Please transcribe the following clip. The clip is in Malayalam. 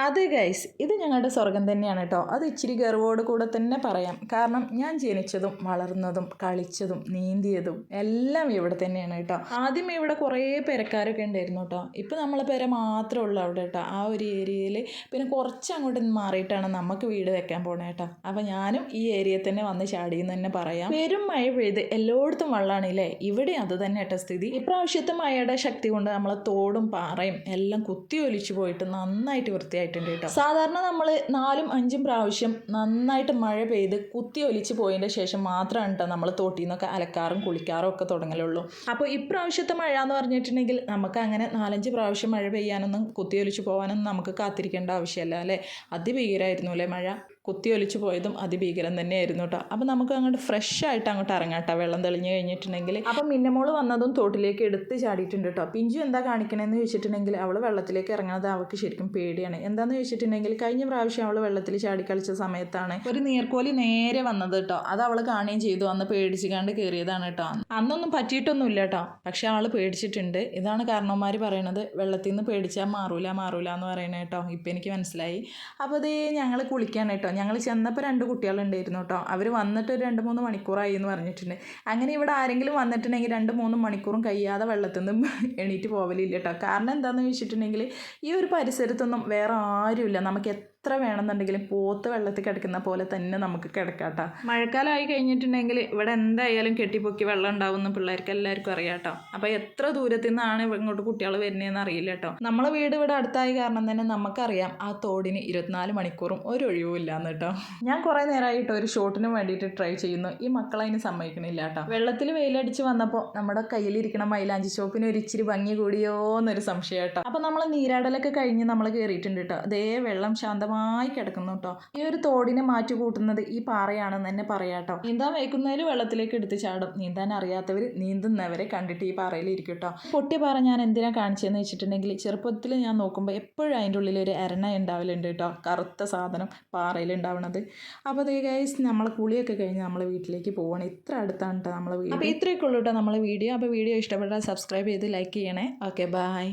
അതെ ഗൈസ്, ഇത് ഞങ്ങളുടെ സ്വർഗം തന്നെയാണ് കേട്ടോ. അത് ഇച്ചിരി ഗർവോട് കൂടെ തന്നെ പറയാം. കാരണം ഞാൻ ജനിച്ചതും വളർന്നതും കളിച്ചതും നീന്തിയതും എല്ലാം ഇവിടെ തന്നെയാണ് കേട്ടോ. ആദ്യം ഇവിടെ കുറേ പെരക്കാരൊക്കെ ഉണ്ടായിരുന്നു കേട്ടോ. ഇപ്പം നമ്മളെ പെര മാത്രമേ ഉള്ളൂ അവിടെ കേട്ടോ, ആ ഒരു ഏരിയയിൽ. പിന്നെ കുറച്ച് അങ്ങോട്ട് മാറിയിട്ടാണ് നമുക്ക് വീട് വെക്കാൻ പോണേ കേട്ടോ. അപ്പം ഞാനും ഈ ഏരിയയിൽ തന്നെ വന്ന് ചാടിയെന്ന് തന്നെ പറയാം. പെരും മഴ പെയ്ത് എല്ലായിടത്തും വെള്ളമാണില്ലേ, ഇവിടെ അത് തന്നെ കേട്ടോ സ്ഥിതി. ഇപ്രാവശ്യത്തെ മഴയുടെ ശക്തി കൊണ്ട് നമ്മളെ തോടും പാറയും എല്ലാം കുത്തി ഒലിച്ചു പോയിട്ട് നന്നായിട്ട് വൃത്തിയായി. സാധാരണ നമ്മൾ 4-5 പ്രാവശ്യം നന്നായിട്ട് മഴ പെയ്ത് കുത്തി ഒലിച്ച് പോയതിൻ്റെ ശേഷം മാത്രമാണ് കേട്ടോ നമ്മൾ തോട്ടിൽ നിന്നൊക്കെ അലക്കാറും കുളിക്കാറും ഒക്കെ തുടങ്ങലുള്ളൂ. അപ്പോൾ ഇപ്രാവശ്യത്തെ മഴ എന്ന് പറഞ്ഞിട്ടുണ്ടെങ്കിൽ നമുക്ക് അങ്ങനെ 4-5 പ്രാവശ്യം മഴ പെയ്യാനൊന്നും കുത്തി ഒലിച്ച് പോകാനൊന്നും നമുക്ക് കാത്തിരിക്കേണ്ട ആവശ്യമല്ല അല്ലേ. അതിഭീകരമായിരുന്നു അല്ലേ മഴ. കുത്തി ഒലിച്ച് പോയതും അതിഭീകരം തന്നെയായിരുന്നു കേട്ടോ. അപ്പോൾ നമുക്ക് അങ്ങോട്ട് ഫ്രഷ് ആയിട്ട് അങ്ങോട്ട് ഇറങ്ങാം കേട്ടോ, വെള്ളം തെളിഞ്ഞ് കഴിഞ്ഞിട്ടുണ്ടെങ്കിൽ. അപ്പം മിന്നമോള് വന്നതും തോട്ടിലേക്ക് എടുത്ത് ചാടിയിട്ടുണ്ട് കേട്ടോ. പിഞ്ചു എന്താ കാണിക്കണമെന്ന് ചോദിച്ചിട്ടുണ്ടെങ്കിൽ അവൾ വെള്ളത്തിലേക്ക് ഇറങ്ങുന്നത് അവൾക്ക് ശരിക്കും പേടിയാണ്. എന്താണെന്ന് ചോദിച്ചിട്ടുണ്ടെങ്കിൽ കഴിഞ്ഞ പ്രാവശ്യം അവൾ വെള്ളത്തിൽ ചാടി കളിച്ച സമയത്താണ് ഒരു നീർക്കോലി നേരെ വന്നത് കേട്ടോ. അത് അവൾ കാണുകയും ചെയ്തു. അന്ന് പേടിച്ചിക്കാണ്ട് കയറിയതാണ് കേട്ടോ. അന്നൊന്നും പറ്റിയിട്ടൊന്നുമില്ല കേട്ടോ, പക്ഷെ അവൾ പേടിച്ചിട്ടുണ്ട്. ഇതാണ് കാരണവന്മാർ പറയണത്, വെള്ളത്തിൽ നിന്ന് പേടിച്ചാൽ മാറൂല എന്ന് പറയണേ കേട്ടോ. ഇപ്പം എനിക്ക് മനസ്സിലായി. അപ്പോൾ അതേ ഞങ്ങൾ കുളിക്കാൻ കേട്ടോ. ഞങ്ങൾ ചെന്നപ്പോൾ 2 കുട്ടികളുണ്ടായിരുന്നു കേട്ടോ. അവർ വന്നിട്ട് ഒരു 2-3 മണിക്കൂറായി എന്ന് പറഞ്ഞിട്ടുണ്ട്. അങ്ങനെ ഇവിടെ ആരെങ്കിലും വന്നിട്ടുണ്ടെങ്കിൽ 2-3 മണിക്കൂറും കഴിയാതെ വെള്ളത്തിൽ നിന്ന് എണീറ്റ് പോവലില്ല കേട്ടോ. കാരണം എന്താണെന്ന് ചോദിച്ചിട്ടുണ്ടെങ്കിൽ ഈ ഒരു പരിസരത്തൊന്നും വേറെ ആരുമില്ല. നമുക്ക് എത്ര വേണമെന്നുണ്ടെങ്കിലും പോത്ത് വെള്ളത്തിൽ കിടക്കുന്ന പോലെ തന്നെ നമുക്ക് കിടക്കാട്ടോ. മഴക്കാലമായി കഴിഞ്ഞിട്ടുണ്ടെങ്കിൽ ഇവിടെ എന്തായാലും കെട്ടിപ്പൊക്കി വെള്ളം ഉണ്ടാവുമെന്ന് പിള്ളേർക്ക് എല്ലാവർക്കും അറിയാം കേട്ടോ. അപ്പോൾ എത്ര ദൂരത്തു നിന്നാണ് ഇങ്ങോട്ട് കുട്ടികൾ വരുന്നതെന്ന് അറിയില്ല കേട്ടോ. നമ്മളെ വീട് ഇവിടെ അടുത്തായ കാരണം തന്നെ നമുക്കറിയാം ആ തോടിന് 24 മണിക്കൂറും ഒരു ഒഴിവുമില്ല എന്ന് കേട്ടോ. ഞാൻ കുറേ നേരമായിട്ട് ഒരു ഷോട്ടിന് വേണ്ടിയിട്ട് ട്രൈ ചെയ്യുന്നു. ഈ മക്കളതിന് സമ്മതിക്കണില്ല കേട്ടോ. വെള്ളത്തിൽ വെയിലടിച്ച് വന്നപ്പോൾ നമ്മുടെ കയ്യിലിരിക്കണ മൈലാഞ്ചി ചോപ്പിന് ഒരു ഇച്ചിരി ഭംഗി കൂടിയോ എന്നൊരു സംശയം കേട്ടോ. അപ്പോൾ നമ്മൾ നീരാടലൊക്കെ കഴിഞ്ഞ് നമ്മൾ കയറിയിട്ടുണ്ട് കേട്ടോ. അതേ വെള്ളം ശാന്തമായി കിടക്കുന്നു കേട്ടോ. ഈ ഒരു തോടിനെ മാറ്റി കൂട്ടുന്നത് ഈ പാറയാണെന്ന് തന്നെ പറയാം കേട്ടോ. നീന്താൻ വയ്ക്കുന്നതിൽ വെള്ളത്തിലേക്ക് എടുത്ത് ചാടും. നീന്താൻ അറിയാത്തവർ നീന്തുന്നവരെ കണ്ടിട്ട് ഈ പാറയിൽ ഇരിക്കും കേട്ടോ. പൊട്ടിയ പാറ ഞാൻ എന്തിനാ കാണിച്ചതെന്ന് വെച്ചിട്ടുണ്ടെങ്കിൽ ചെറുപ്പത്തിൽ ഞാൻ നോക്കുമ്പോൾ എപ്പോഴും അതിൻ്റെ ഉള്ളിൽ ഒരു എരണ ഉണ്ടാവലുണ്ട് കേട്ടോ, കറുത്ത സാധനം പാറയിൽ ഉണ്ടാവണത്. അപ്പോൾ അതേ ഗൈസ്, നമ്മൾ കുളിയൊക്കെ കഴിഞ്ഞ് നമ്മൾ വീട്ടിലേക്ക് പോവുകയാണ്. ഇത്ര അടുത്താണ് കേട്ടോ നമ്മളെ വീട്. അപ്പോൾ ഇത്രയൊക്കെ ഉള്ളൂ കേട്ടോ നമ്മളെ വീഡിയോ. അപ്പോൾ വീഡിയോ ഇഷ്ടപ്പെട്ടാൽ സബ്സ്ക്രൈബ് ചെയ്ത് ലൈക്ക് ചെയ്യണേ. Okay, by.